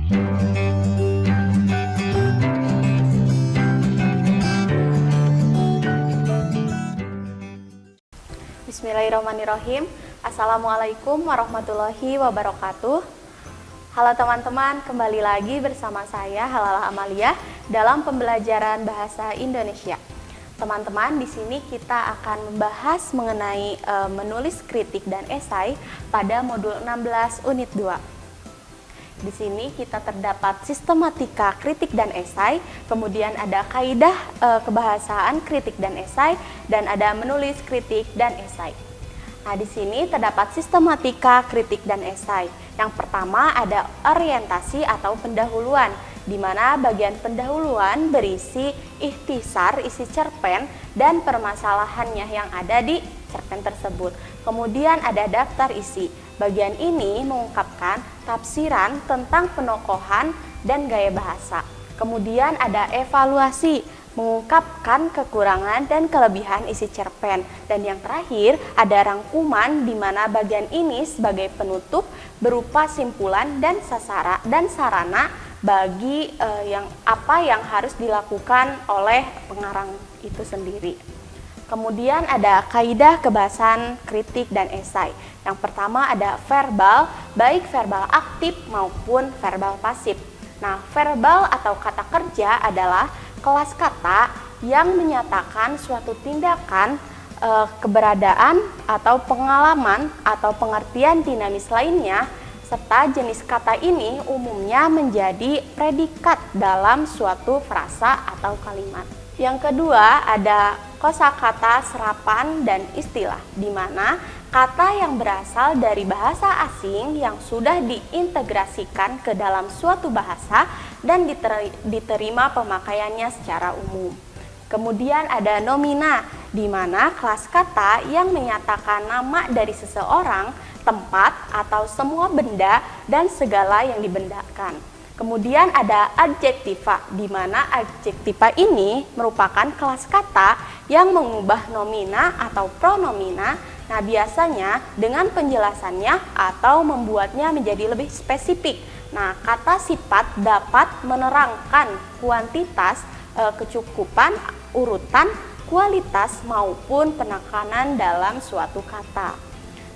Bismillahirrahmanirrahim. Assalamualaikum warahmatullahi wabarakatuh. Halo teman-teman, kembali lagi bersama saya Halalah Amalia dalam pembelajaran bahasa Indonesia. Teman-teman, di sini kita akan membahas mengenai menulis kritik dan esai pada modul 16 unit 2. Di sini kita terdapat sistematika kritik dan esai, kemudian ada kaidah kebahasaan kritik dan esai, dan ada menulis kritik dan esai. Nah, di sini terdapat sistematika kritik dan esai. Yang pertama ada orientasi atau pendahuluan, di mana bagian pendahuluan berisi ikhtisar, isi cerpen, dan permasalahannya yang ada di cerpen tersebut. Kemudian ada daftar isi. Bagian ini mengungkapkan tafsiran tentang penokohan dan gaya bahasa. Kemudian ada evaluasi, mengungkapkan kekurangan dan kelebihan isi cerpen. Dan yang terakhir ada rangkuman, di mana bagian ini sebagai penutup berupa simpulan dan sarana bagi apa yang harus dilakukan oleh pengarang itu sendiri. Kemudian ada kaidah kebahasaan kritik dan esai. Yang pertama ada verbal, baik verbal aktif maupun verbal pasif. Nah, verbal atau kata kerja adalah kelas kata yang menyatakan suatu tindakan, keberadaan atau pengalaman atau pengertian dinamis lainnya, serta jenis kata ini umumnya menjadi predikat dalam suatu frasa atau kalimat. Yang kedua ada kosakata serapan dan istilah, di mana kata yang berasal dari bahasa asing yang sudah diintegrasikan ke dalam suatu bahasa dan diterima pemakaiannya secara umum. Kemudian ada nomina, di mana kelas kata yang menyatakan nama dari seseorang, tempat, atau semua benda dan segala yang dibendakan. Kemudian ada adjektiva, di mana adjektiva ini merupakan kelas kata yang mengubah nomina atau pronomina. Nah, biasanya dengan penjelasannya atau membuatnya menjadi lebih spesifik. Nah, kata sifat dapat menerangkan kuantitas, kecukupan, urutan, kualitas maupun penekanan dalam suatu kata.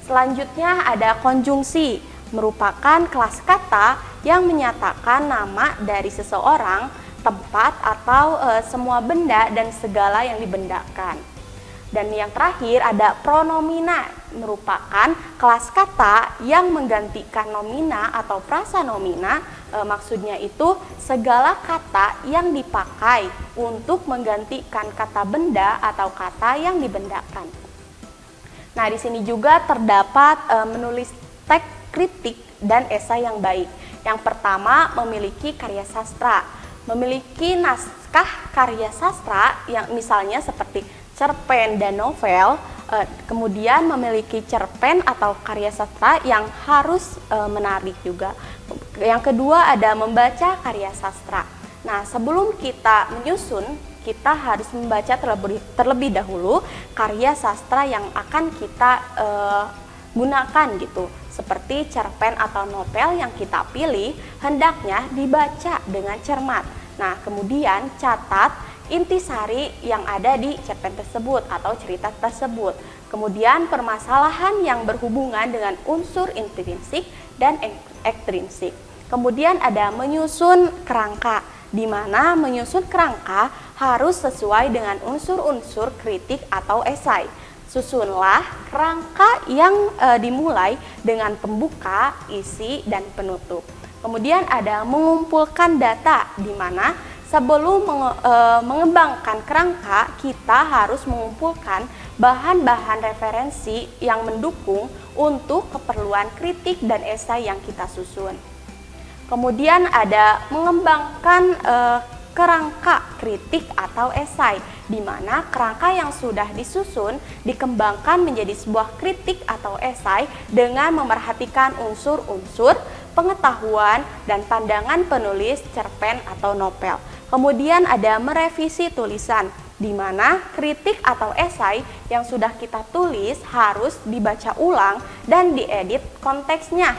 Selanjutnya ada konjungsi, merupakan kelas kata yang menyatakan nama dari seseorang, tempat, atau semua benda dan segala yang dibendakan. Dan yang terakhir ada pronomina, merupakan kelas kata yang menggantikan nomina atau prasanomina. Maksudnya itu segala kata yang dipakai untuk menggantikan kata benda atau kata yang dibendakan. Nah, di sini juga terdapat menulis teks kritik dan esai yang baik. Yang pertama, memiliki karya sastra. Memiliki naskah karya sastra yang misalnya seperti cerpen dan novel, kemudian memiliki cerpen atau karya sastra yang harus menarik juga. Yang kedua ada membaca karya sastra. Nah, sebelum kita menyusun, kita harus membaca terlebih dahulu karya sastra yang akan kita gunakan gitu. Seperti cerpen atau novel yang kita pilih hendaknya dibaca dengan cermat. Nah, kemudian catat intisari yang ada di cerpen tersebut atau cerita tersebut. Kemudian permasalahan yang berhubungan dengan unsur intrinsik dan ekstrinsik. Kemudian ada menyusun kerangka, di mana menyusun kerangka harus sesuai dengan unsur-unsur kritik atau esai. Susunlah kerangka yang dimulai dengan pembuka, isi, dan penutup. Kemudian ada mengumpulkan data, di mana sebelum mengembangkan kerangka, kita harus mengumpulkan bahan-bahan referensi yang mendukung untuk keperluan kritik dan esai yang kita susun. Kemudian ada mengembangkan kerangka kritik atau esai, di mana kerangka yang sudah disusun dikembangkan menjadi sebuah kritik atau esai dengan memerhatikan unsur-unsur pengetahuan dan pandangan penulis cerpen atau novel. Kemudian ada merevisi tulisan, di mana kritik atau esai yang sudah kita tulis harus dibaca ulang dan diedit konteksnya.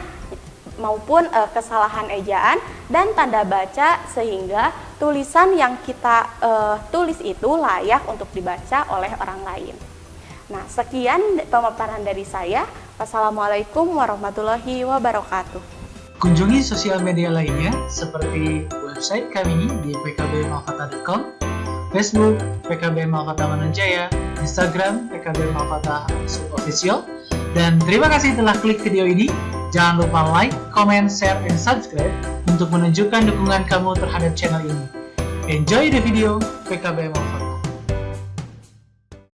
maupun kesalahan ejaan dan tanda baca, sehingga tulisan yang kita tulis itu layak untuk dibaca oleh orang lain. Nah, sekian pemaparan dari saya. Wassalamualaikum warahmatullahi wabarakatuh. Kunjungi sosial media lainnya seperti website kami di pkbmalkata.com, Facebook PKB Malkata Mananjaya, Instagram PKB Malkata Official. Dan terima kasih telah klik video ini. Jangan lupa like, comment, share, and subscribe untuk menunjukkan dukungan kamu terhadap channel ini. Enjoy the video PKB Malkata.